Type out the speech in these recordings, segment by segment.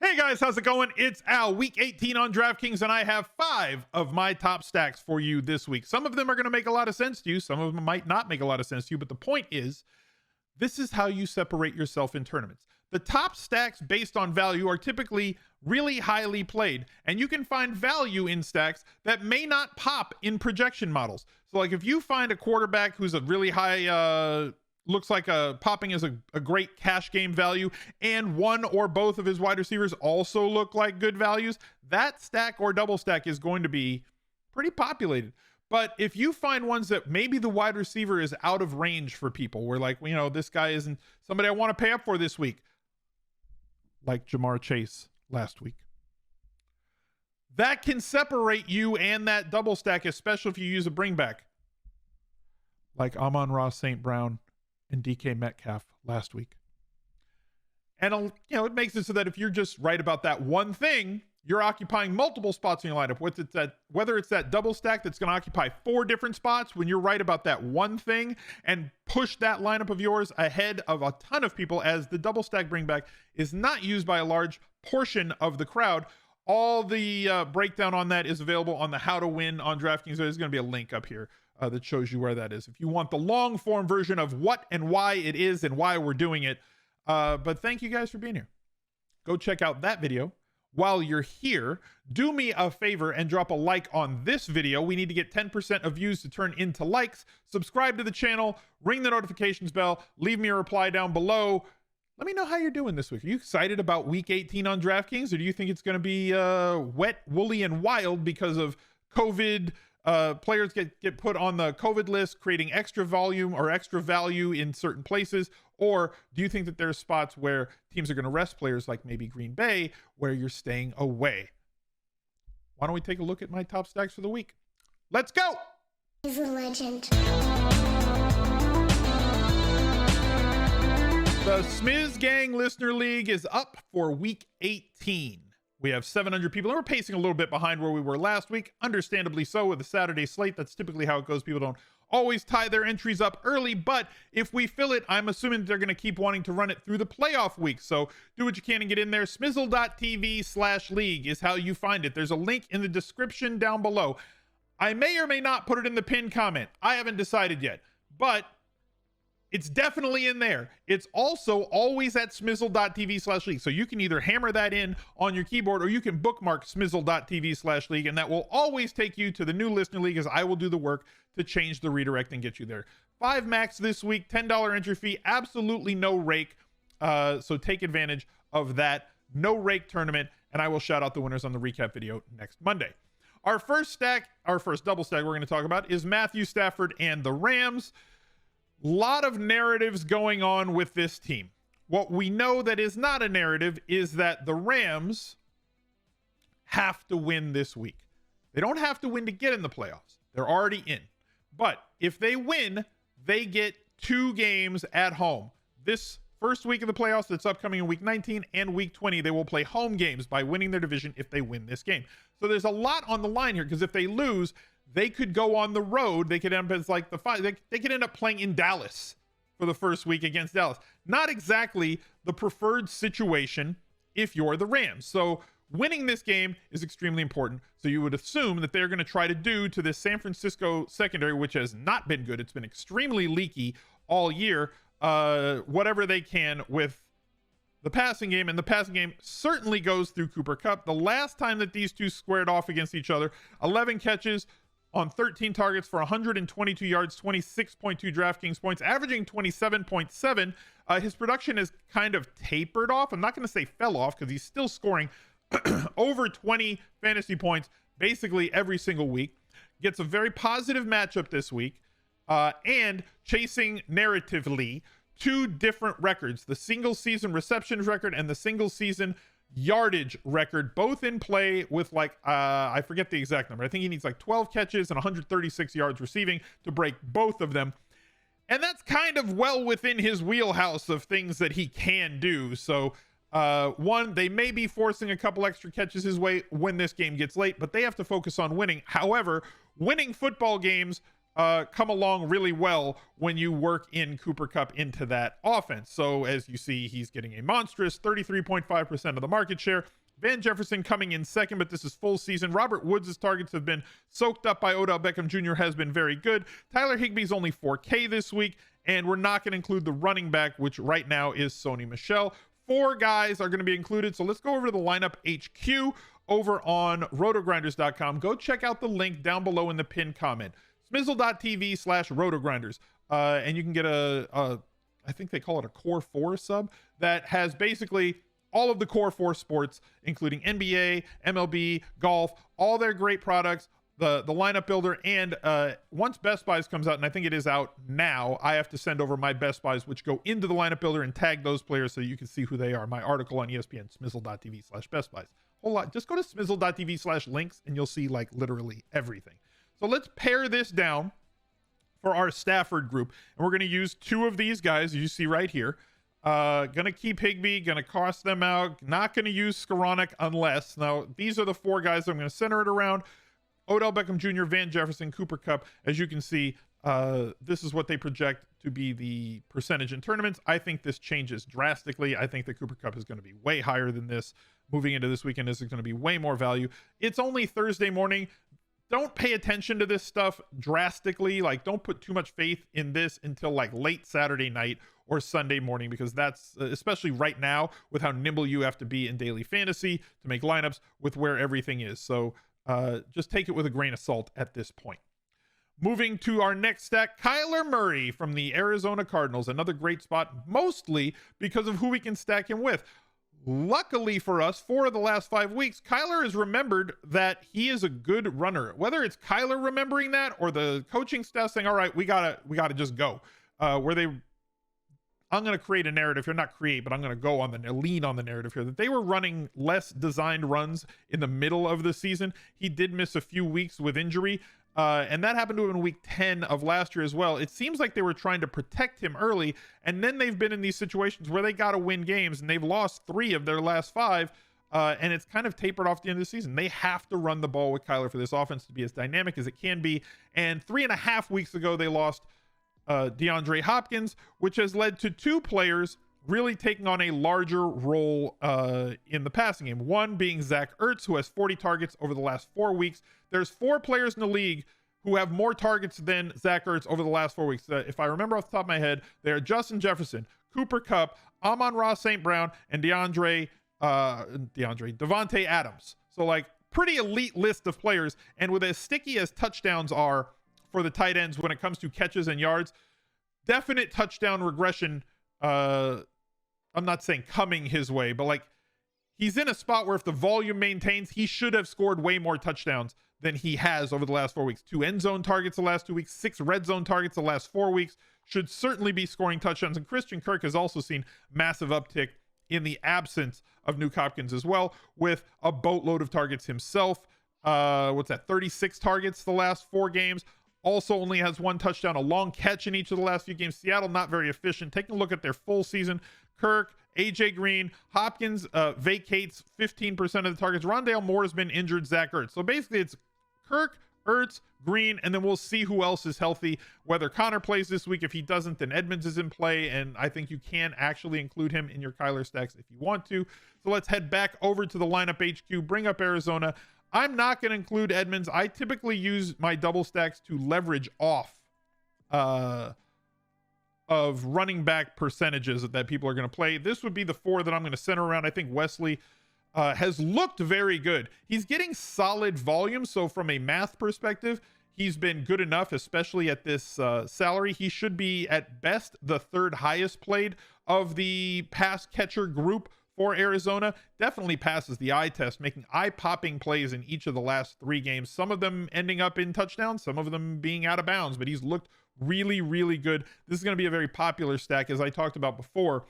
Hey guys, how's it going? It's Al, week 18 on DraftKings, and I have 5 of my top stacks for you this week. Some of them are going to make a lot of sense to you. Some of them might not make a lot of sense to you, but the point is, this is how you separate yourself in tournaments. The top stacks based on value are typically really highly played, and you can find value in stacks that may not pop in projection models. So like if you find a quarterback who's a really high, looks like popping as a great cash game value, and one or both of his wide receivers also look like good values, that stack or double stack is going to be pretty populated. But if you find ones that maybe the wide receiver is out of range for people, where like, you know, this guy isn't somebody I want to pay up for this week, like Jamar Chase last week, that can separate you and that double stack, especially if you use a bring back, like Amon-Ra St. Brown and DK Metcalf last week. And you know, it makes it so that if you're just right about that one thing, you're occupying multiple spots in your lineup. Whether it's that double stack that's going to occupy 4 different spots when you're right about that one thing and push that lineup of yours ahead of a ton of people, as the double stack bring back is not used by a large portion of the crowd. All the breakdown on that is available on the How to Win on DraftKings. There's going to be a link up here that shows you where that is if you want the long form version of what and why it is and why we're doing it. But thank you guys for being here. Go check out that video. While you're here, do me a favor and drop a like on this video. We need to get 10% of views to turn into likes. Subscribe to the channel, ring the notifications bell, leave me a reply down below. Let me know how you're doing this week. Are you excited about week 18 on DraftKings, or do you think it's going to be wet, woolly, and wild because of COVID? Players get put on the COVID list, creating extra volume or extra value in certain places? Or do you think that there's spots where teams are going to rest players, like maybe Green Bay, where you're staying away? Why don't we take a look at my top stacks for the week? Let's go! He's a legend. The Smiz Gang Listener League is up for week 18. We have 700 people, and we're pacing a little bit behind where we were last week. Understandably so, with the Saturday slate. That's typically how it goes. People don't always tie their entries up early, but if we fill it, I'm assuming they're going to keep wanting to run it through the playoff week. So do what you can and get in there. Smizzle.tv/league is how you find it. There's a link in the description down below. I may or may not put it in the pinned comment. I haven't decided yet, but it's definitely in there. It's also always at smizzle.tv/league. So you can either hammer that in on your keyboard, or you can bookmark smizzle.tv/league, and that will always take you to the new listener league, as I will do the work to change the redirect and get you there. 5 max this week, $10 entry fee, absolutely no rake. So take advantage of that no rake tournament, and I will shout out the winners on the recap video next Monday. Our first double stack we're going to talk about is Matthew Stafford and the Rams. Lot of narratives going on with this team. What we know that is not a narrative is that the Rams have to win this week. They don't have to win to get in the playoffs. They're already in. But if they win, they get 2 games at home. This first week of the playoffs that's upcoming in week 19 and week 20, they will play home games by winning their division if they win this game. So there's a lot on the line here, because if they lose, they could go on the road. They could end up as like they could end up playing in Dallas for the first week against Dallas. Not exactly the preferred situation if you're the Rams. So winning this game is extremely important. So you would assume that they're going to try to do to this San Francisco secondary, which has not been good. It's been extremely leaky all year. Whatever they can with the passing game, and the passing game certainly goes through Cooper KUPP. The last time that these two squared off against each other, 11 catches on 13 targets for 122 yards, 26.2 DraftKings points, averaging 27.7. His production has kind of tapered off. I'm not going to say fell off, because he's still scoring over 20 fantasy points basically every single week. Gets a very positive matchup this week, and chasing narratively 2 different records, the single season receptions record and the single season yardage record, both in play with like I forget the exact number. I think he needs like 12 catches and 136 yards receiving to break both of them, and that's kind of well within his wheelhouse of things that he can do. So one, they may be forcing a couple extra catches his way when this game gets late, but they have to focus on winning. However, winning football games come along really well when you work in Cooper Kupp into that offense. So as you see, he's getting a monstrous 33.5% of the market share. Van Jefferson coming in second, but this is full season. Robert Woods' targets have been soaked up by Odell Beckham Jr. has been very good. Tyler Higbee's only 4K this week, and we're not going to include the running back, which right now is Sony Michel. 4 guys are going to be included. So let's go over to the lineup HQ over on rotogrinders.com. Go check out the link down below in the pinned comment. smizzle.tv/rotogrinders. And you can get I think they call it a Core 4 sub that has basically all of the Core 4 sports, including NBA, MLB, golf, all their great products, the lineup builder. And once Best Buys comes out, and I think it is out now, I have to send over my Best Buys, which go into the lineup builder and tag those players so you can see who they are. My article on ESPN, smizzle.tv/Best Buys. Whole lot. Just go to smizzle.tv/links and you'll see like literally everything. So let's pare this down for our Stafford group. And we're going to use 2 of these guys, you see right here. Gonna keep Higbee, gonna cost them out, not gonna use Skoranek unless. Now, these are the 4 guys I'm gonna center it around. Odell Beckham Jr., Van Jefferson, Cooper Kupp. As you can see, this is what they project to be the percentage in tournaments. I think this changes drastically. I think the Cooper Kupp is going to be way higher than this. Moving into this weekend, this is going to be way more value. It's only Thursday morning. Don't pay attention to this stuff drastically. Like, don't put too much faith in this until like late Saturday night or Sunday morning, because that's especially right now with how nimble you have to be in daily fantasy to make lineups with where everything is. So just take it with a grain of salt at this point. Moving to our next stack, Kyler Murray from the Arizona Cardinals. Another great spot, mostly because of who we can stack him with. Luckily for us, 4 of the last 5 weeks, Kyler has remembered that he is a good runner. Whether it's Kyler remembering that or the coaching staff saying, all right, we gotta just go. I'm going to create a narrative here, not create, but I'm going to go on lean on the narrative here that they were running less designed runs in the middle of the season. He did miss a few weeks with injury. And that happened to him in week 10 of last year as well. It seems like they were trying to protect him early, and then they've been in these situations where they got to win games, and they've lost 3 of their last 5, and it's kind of tapered off the end of the season. They have to run the ball with Kyler for this offense to be as dynamic as it can be. And 3.5 weeks ago, they lost DeAndre Hopkins, which has led to 2 players really taking on a larger role in the passing game. One being Zach Ertz, who has 40 targets over the last 4 weeks. There's 4 players in the league who have more targets than Zach Ertz over the last 4 weeks. If I remember off the top of my head, they are Justin Jefferson, Cooper Kupp, Amon-Ra St. Brown, and Devontae Adams. So like pretty elite list of players. And with as sticky as touchdowns are for the tight ends when it comes to catches and yards, definite touchdown regression. I'm not saying coming his way, but like he's in a spot where if the volume maintains, he should have scored way more touchdowns than he has over the last 4 weeks. 2 end zone targets the last 2 weeks, 6 red zone targets the last 4 weeks. Should certainly be scoring touchdowns. And Christian Kirk has also seen massive uptick in the absence of Nuke Hopkins as well, with a boatload of targets himself. 36 targets the last 4 games. Also only has 1 touchdown, a long catch in each of the last few games. Seattle not very efficient. Taking a look at their full season, Kirk, AJ Green, Hopkins vacates 15% of the targets. Rondale Moore has been injured, Zach Ertz. So basically it's Kirk, Ertz, Green, and then we'll see who else is healthy. Whether Connor plays this week. If he doesn't, then Edmonds is in play, and I think you can actually include him in your Kyler stacks if you want to. So let's head back over to the lineup HQ, bring up Arizona. I'm not going to include Edmonds. I typically use my double stacks to leverage off of running back percentages that people are going to play. This would be the 4 that I'm going to center around. I think Wesley has looked very good. He's getting solid volume. So from a math perspective, he's been good enough, especially at this salary. He should be at best the 3rd highest played of the pass catcher group for Arizona. Definitely passes the eye test, making eye-popping plays in each of the last 3 games. Some of them ending up in touchdowns, some of them being out of bounds, but he's looked really, really good. This is going to be a very popular stack, as I talked about before,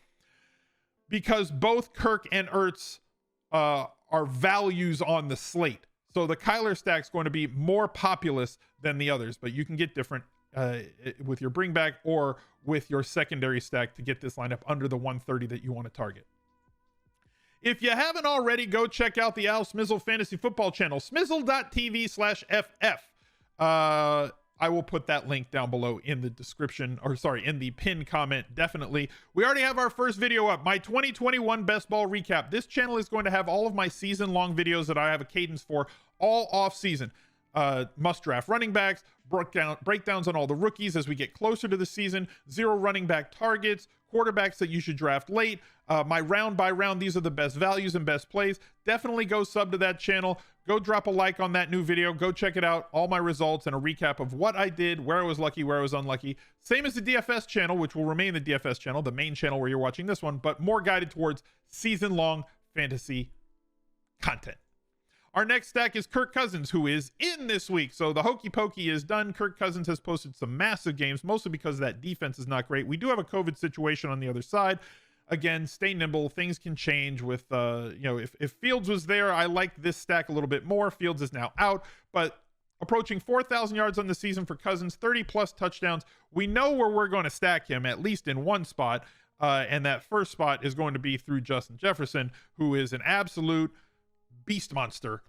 because both Kirk and Ertz are values on the slate. So the Kyler stack is going to be more populous than the others, but you can get different with your bring back or with your secondary stack to get this lineup under the 130 that you want to target. If you haven't already, go check out the Al Smizzle Fantasy Football channel, smizzle.tv/FF. I will put that link down below in the description, or sorry, in the pinned comment. Definitely. We already have our first video up, my 2021 best ball recap. This channel is going to have all of my season long videos that I have a cadence for all off season. Must draft running backs, breakdowns on all the rookies as we get closer to the season, 0 running back targets, quarterbacks that you should draft late, my round by round, these are the best values and best plays. Definitely go sub to that channel, go drop a like on that new video, go check it out, all my results and a recap of what I did, where I was lucky, where I was unlucky. Same as the DFS channel, which will remain the DFS channel, the main channel where you're watching this one, but more guided towards season long fantasy content. Our next stack is Kirk Cousins, who is in this week. So the hokey pokey is done. Kirk Cousins has posted some massive games, mostly because that defense is not great. We do have a COVID situation on the other side. Again, stay nimble. Things can change with, if Fields was there, I like this stack a little bit more. Fields is now out, but approaching 4,000 yards on the season for Cousins, 30 plus touchdowns. We know where we're going to stack him, at least in one spot. And that first spot is going to be through Justin Jefferson, who is an absolute beast monster.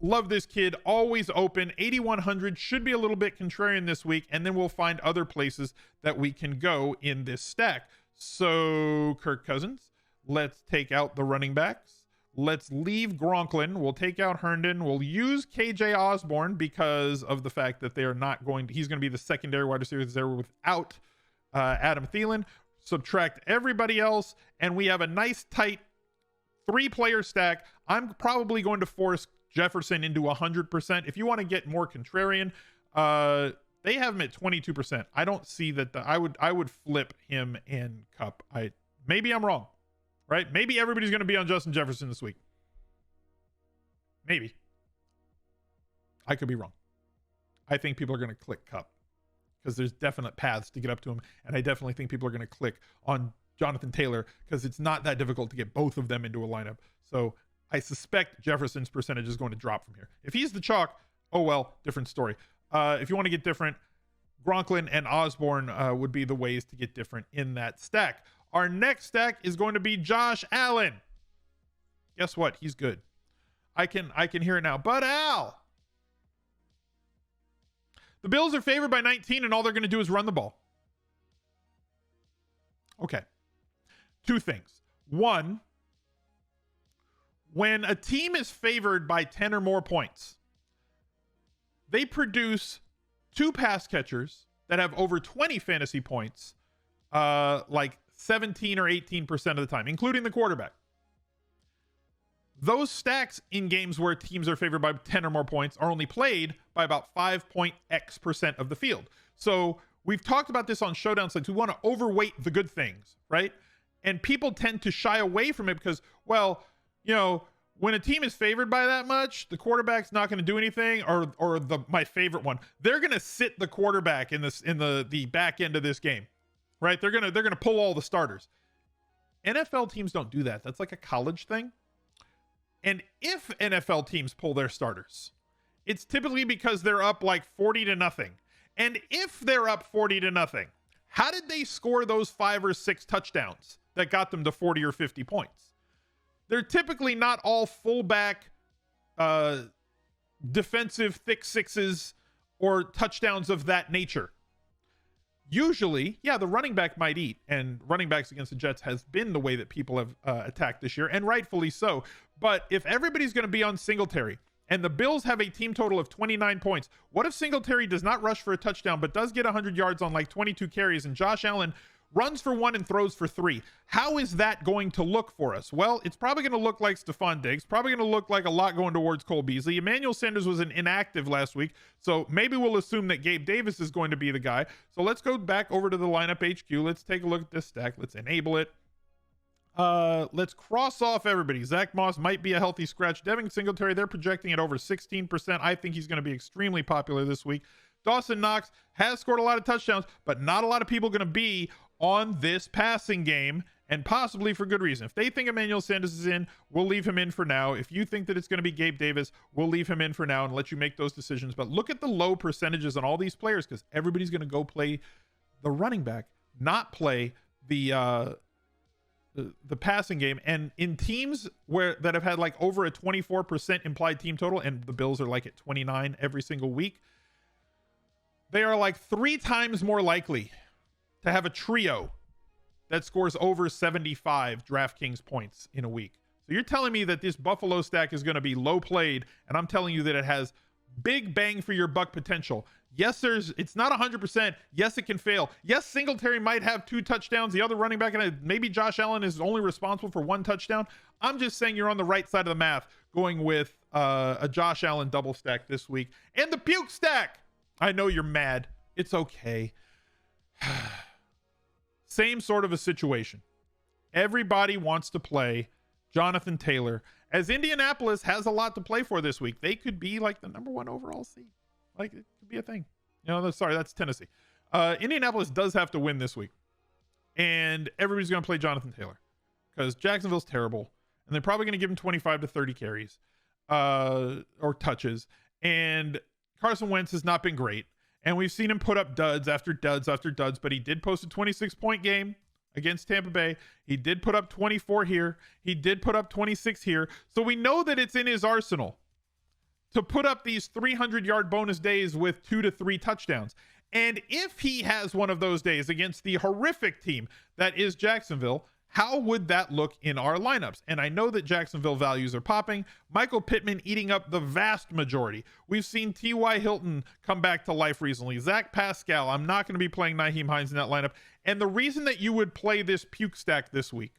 Love this kid, always open. 8,100 should be a little bit contrarian this week, and then we'll find other places that we can go in this stack. So Kirk Cousins, let's take out the running backs. Let's leave Gronklin. We'll take out Herndon. We'll use KJ Osborne because of the fact that they are not going to, he's going to be the secondary wide receiver there without Adam Thielen. Subtract everybody else, and we have a nice tight 3-player stack. I'm probably going to force Jefferson into 100%. If you want to get more contrarian, they have him at 22%. I don't see that. I would flip him and KUPP. Maybe I'm wrong, right? Maybe everybody's going to be on Justin Jefferson this week. Maybe. I could be wrong. I think people are going to click KUPP because there's definite paths to get up to him, and I definitely think people are going to click on Jonathan Taylor because it's not that difficult to get both of them into a lineup. So I suspect Jefferson's percentage is going to drop from here. If he's the chalk, oh well, different story. If you want to get different, Gronklin and Osborne would be the ways to get different in that stack. Our next stack is going to be Josh Allen. Guess what? He's good. I can hear it now. But Al, the Bills are favored by 19, and all they're going to do is run the ball. Okay. 2 things. One, when a team is favored by 10 or more points, they produce 2 pass catchers that have over 20 fantasy points, like 17 or 18% of the time, including the quarterback. Those stacks in games where teams are favored by 10 or more points are only played by about 5.x% of the field. So we've talked about this on Showdown Slates. We want to overweight the good things, right? And people tend to shy away from it because, well, when a team is favored by that much, the quarterback's not going to do anything, or my favorite one, they're going to sit the quarterback in the back end of this game, right? They're going to pull all the starters. NFL teams don't do that. That's like a college thing. And if NFL teams pull their starters, it's typically because they're up like 40-0. And if they're up 40-0, how did they score those 5 or 6 touchdowns that got them to 40 or 50 points? They're typically not all fullback, defensive thick sixes or touchdowns of that nature. Usually, yeah, the running back might eat, and running backs against the Jets has been the way that people have attacked this year, and rightfully so. But if everybody's going to be on Singletary, and the Bills have a team total of 29 points, what if Singletary does not rush for a touchdown, but does get 100 yards on like 22 carries, and Josh Allen runs for 1 and throws for 3? How is that going to look for us? Well, it's probably going to look like Stephon Diggs, probably going to look like a lot going towards Cole Beasley. Emmanuel Sanders was an inactive last week, so maybe we'll assume that Gabe Davis is going to be the guy. So let's go back over to the lineup HQ. Let's take a look at this stack. Let's enable it. Let's cross off everybody. Zach Moss might be a healthy scratch. Devin Singletary, they're projecting at over 16%. I think he's going to be extremely popular this week. Dawson Knox has scored a lot of touchdowns, but not a lot of people going to be on this passing game, and possibly for good reason. If they think Emmanuel Sanders is in, we'll leave him in for now. If you think that it's going to be Gabe Davis, we'll leave him in for now and let you make those decisions. But look at the low percentages on all these players, because everybody's going to go play the running back, not play the passing game. And in teams that have had like over a 24% implied team total, and the Bills are like at 29 every single week, they are like 3 times more likely to have a trio that scores over 75 DraftKings points in a week. So you're telling me that this Buffalo stack is going to be low played, and I'm telling you that it has big bang for your buck potential. Yes, it's not 100%. Yes, it can fail. Yes, Singletary might have 2 touchdowns. The other running back, and maybe Josh Allen is only responsible for 1 touchdown. I'm just saying you're on the right side of the math going with a Josh Allen double stack this week. And the puke stack. I know you're mad. It's okay. Same sort of a situation. Everybody wants to play Jonathan Taylor, as Indianapolis has a lot to play for this week. They could be like the #1 overall seed. Like, it could be a thing. Sorry, that's Tennessee. Indianapolis does have to win this week. And everybody's going to play Jonathan Taylor because Jacksonville's terrible. And they're probably going to give him 25 to 30 carries or touches. And Carson Wentz has not been great. And we've seen him put up duds after duds after duds. But he did post a 26-point game against Tampa Bay. He did put up 24 here. He did put up 26 here. So we know that it's in his arsenal to put up these 300-yard bonus days with 2 to 3 touchdowns. And if he has one of those days against the horrific team that is Jacksonville, how would that look in our lineups? And I know that Jacksonville values are popping. Michael Pittman eating up the vast majority. We've seen T.Y. Hilton come back to life recently. Zach Pascal. I'm not going to be playing Nyheim Hines in that lineup. And the reason that you would play this puke stack this week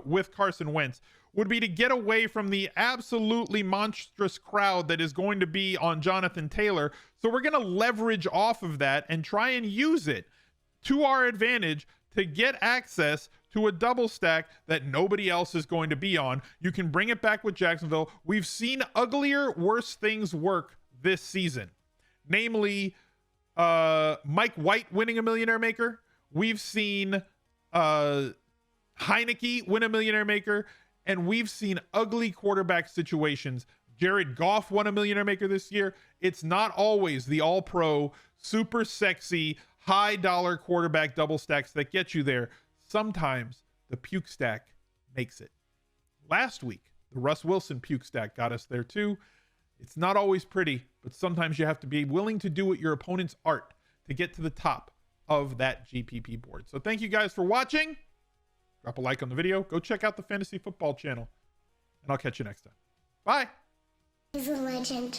with Carson Wentz would be to get away from the absolutely monstrous crowd that is going to be on Jonathan Taylor. So we're going to leverage off of that and try and use it to our advantage to get access to a double stack that nobody else is going to be on. You can bring it back with Jacksonville. We've seen uglier, worse things work this season. Namely, Mike White winning a Millionaire Maker. We've seen Heineke win a Millionaire Maker. And we've seen ugly quarterback situations. Jared Goff won a Millionaire Maker this year. It's not always the all-pro, super sexy, high-dollar quarterback double stacks that get you there. Sometimes the puke stack makes it. Last week, the Russ Wilson puke stack got us there too. It's not always pretty, but sometimes you have to be willing to do what your opponent's art to get to the top of that GPP board. So thank you guys for watching. Drop a like on the video. Go check out the Fantasy Football channel. And I'll catch you next time. Bye. He's a legend.